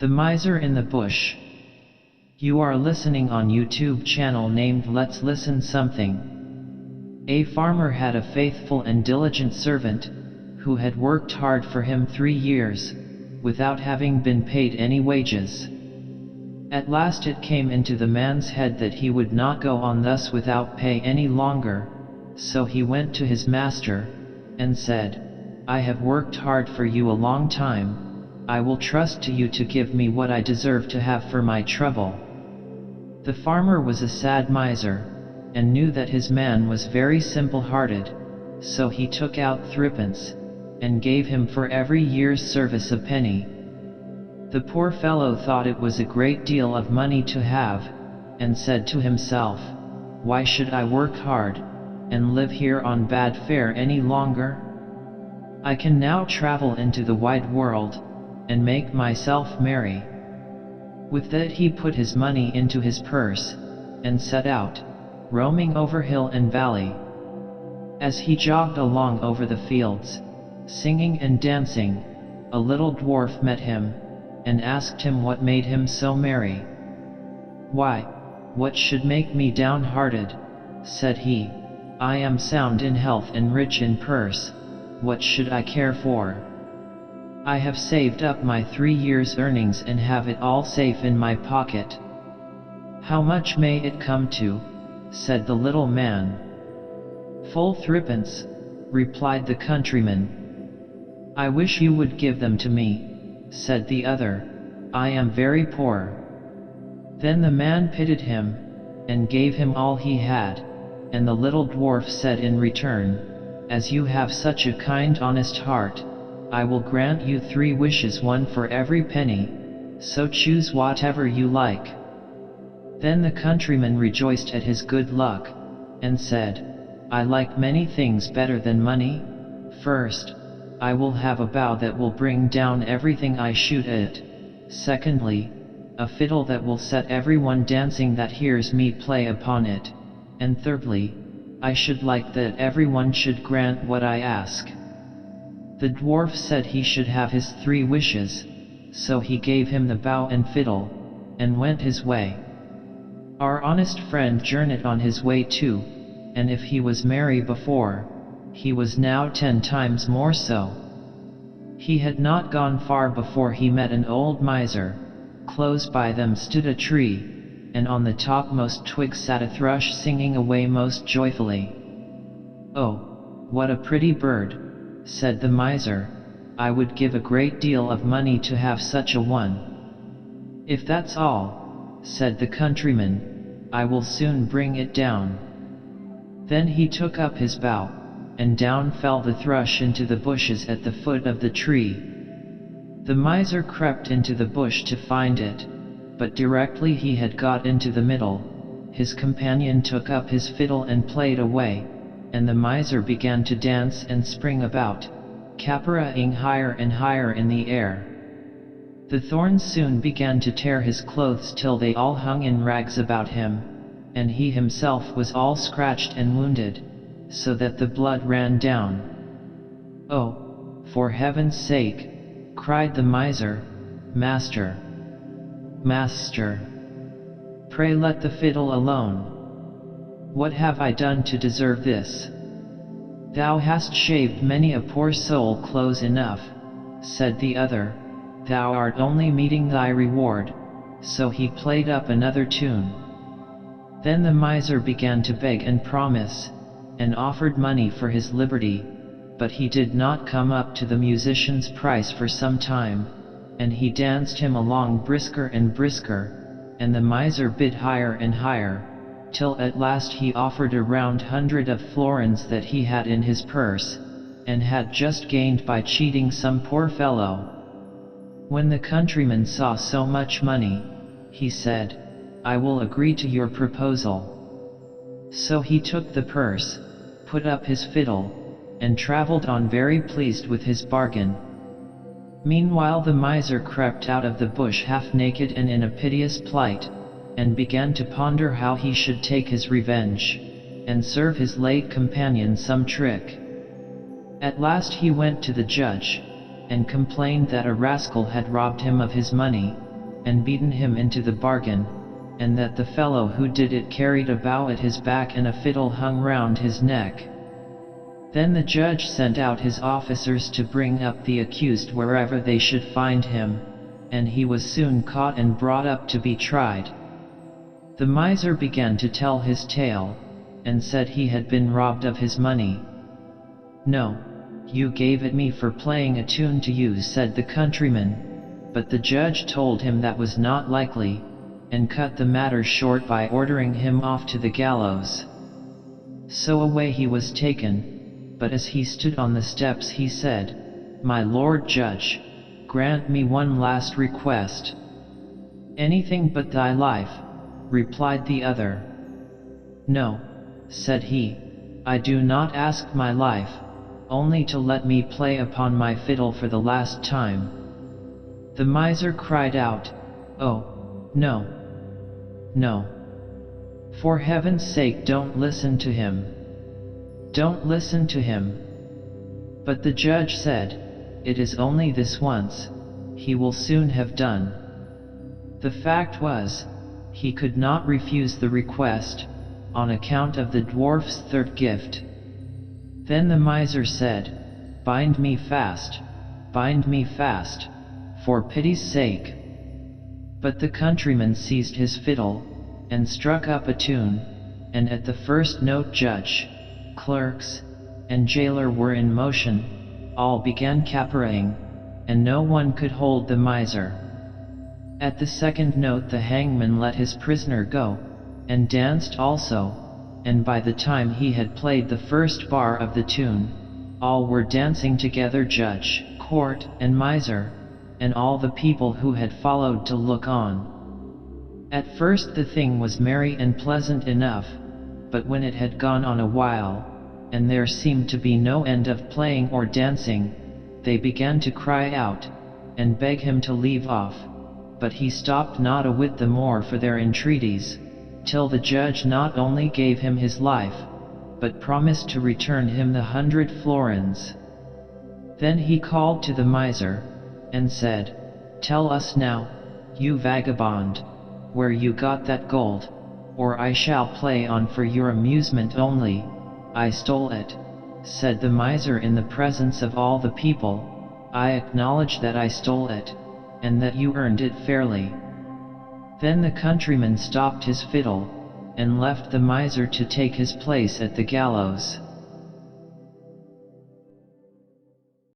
The Miser in the Bush. You are listening on YouTube channel named Let's Listen Something. A farmer had a faithful and diligent servant, who had worked hard for him 3 years, without having been paid any wages. At last it came into the man's head that he would not go on thus without pay any longer, so he went to his master, and said, "I have worked hard for you a long time. I will trust to you to give me what I deserve to have for my trouble." The farmer was a sad miser, and knew that his man was very simple-hearted, so he took out threepence, and gave him for every year's service a penny. The poor fellow thought it was a great deal of money to have, and said to himself, "Why should I work hard, and live here on bad fare any longer? I can now travel into the wide world, and make myself merry." With that he put his money into his purse, and set out, roaming over hill and valley. As he jogged along over the fields, singing and dancing, a little dwarf met him, and asked him what made him so merry. "Why, what should make me downhearted?" said he. "I am sound in health and rich in purse. What should I care for? I have saved up my 3 years' earnings and have it all safe in my pocket." "How much may it come to?" said the little man. "Full threepence," replied the countryman. "I wish you would give them to me," said the other. "I am very poor." Then the man pitied him, and gave him all he had, and the little dwarf said in return, "As you have such a kind, honest heart, I will grant you 3 wishes, 1 for every penny, so choose whatever you like." Then the countryman rejoiced at his good luck, and said, "I like many things better than money. First, I will have a bow that will bring down everything I shoot at. Secondly, a fiddle that will set everyone dancing that hears me play upon it. And thirdly, I should like that everyone should grant what I ask." The dwarf said he should have his 3 wishes, so he gave him the bow and fiddle, and went his way. Our honest friend journeyed on his way too, and if he was merry before, he was now 10 times more so. He had not gone far before he met an old miser. Close by them stood a tree, and on the topmost twig sat a thrush singing away most joyfully. "Oh, what a pretty bird," said the miser. "I would give a great deal of money to have such a one." "If that's all," said the countryman, "I will soon bring it down." Then he took up his bow, and down fell the thrush into the bushes at the foot of the tree. The miser crept into the bush to find it, but directly he had got into the middle, his companion took up his fiddle and played away, and the miser began to dance and spring about, caperahing higher and higher in the air. The thorns soon began to tear his clothes till they all hung in rags about him, and he himself was all scratched and wounded, so that the blood ran down. "Oh, for heaven's sake," cried the miser, "Master! Master! Pray let the fiddle alone. What have I done to deserve this?" "Thou hast shaved many a poor soul clothes enough," said the other. "Thou art only meeting thy reward." So he played up another tune. Then the miser began to beg and promise, and offered money for his liberty, but he did not come up to the musician's price for some time, and he danced him along brisker and brisker, and the miser bid higher and higher, till at last he offered a round 100 of florins that he had in his purse, and had just gained by cheating some poor fellow. When the countryman saw so much money, he said, "I will agree to your proposal." So he took the purse, put up his fiddle, and traveled on very pleased with his bargain. Meanwhile the miser crept out of the bush half naked and in a piteous plight, and began to ponder how he should take his revenge, and serve his late companion some trick. At last he went to the judge, and complained that a rascal had robbed him of his money, and beaten him into the bargain, and that the fellow who did it carried a bow at his back and a fiddle hung round his neck. Then the judge sent out his officers to bring up the accused wherever they should find him, and he was soon caught and brought up to be tried. The miser began to tell his tale, and said he had been robbed of his money. "No, you gave it me for playing a tune to you," said the countryman, but the judge told him that was not likely, and cut the matter short by ordering him off to the gallows. So away he was taken, but as he stood on the steps he said, "My Lord Judge, grant me one last request." "Anything but thy life," replied the other. "No," said he, "I do not ask my life, only to let me play upon my fiddle for the last time." The miser cried out, "Oh, no, no. For heaven's sake, don't listen to him. Don't listen to him." But the judge said, "It is only this once, he will soon have done." The fact was, he could not refuse the request, on account of the dwarf's third gift. Then the miser said, "Bind me fast, for pity's sake." But the countryman seized his fiddle, and struck up a tune, and at the first note judge, clerks, and jailer were in motion, all began cabareting, and no one could hold the miser. At the second note the hangman let his prisoner go, and danced also, and by the time he had played the first bar of the tune, all were dancing together, judge, court, and miser, and all the people who had followed to look on. At first the thing was merry and pleasant enough, but when it had gone on a while, and there seemed to be no end of playing or dancing, they began to cry out, and beg him to leave off, but he stopped not a whit the more for their entreaties, till the judge not only gave him his life, but promised to return him the 100 florins. Then he called to the miser, and said, "Tell us now, you vagabond, where you got that gold, or I shall play on for your amusement only." "I stole it," said the miser in the presence of all the people. "I acknowledge that I stole it, and that you earned it fairly." Then the countryman stopped his fiddle, and left the miser to take his place at the gallows.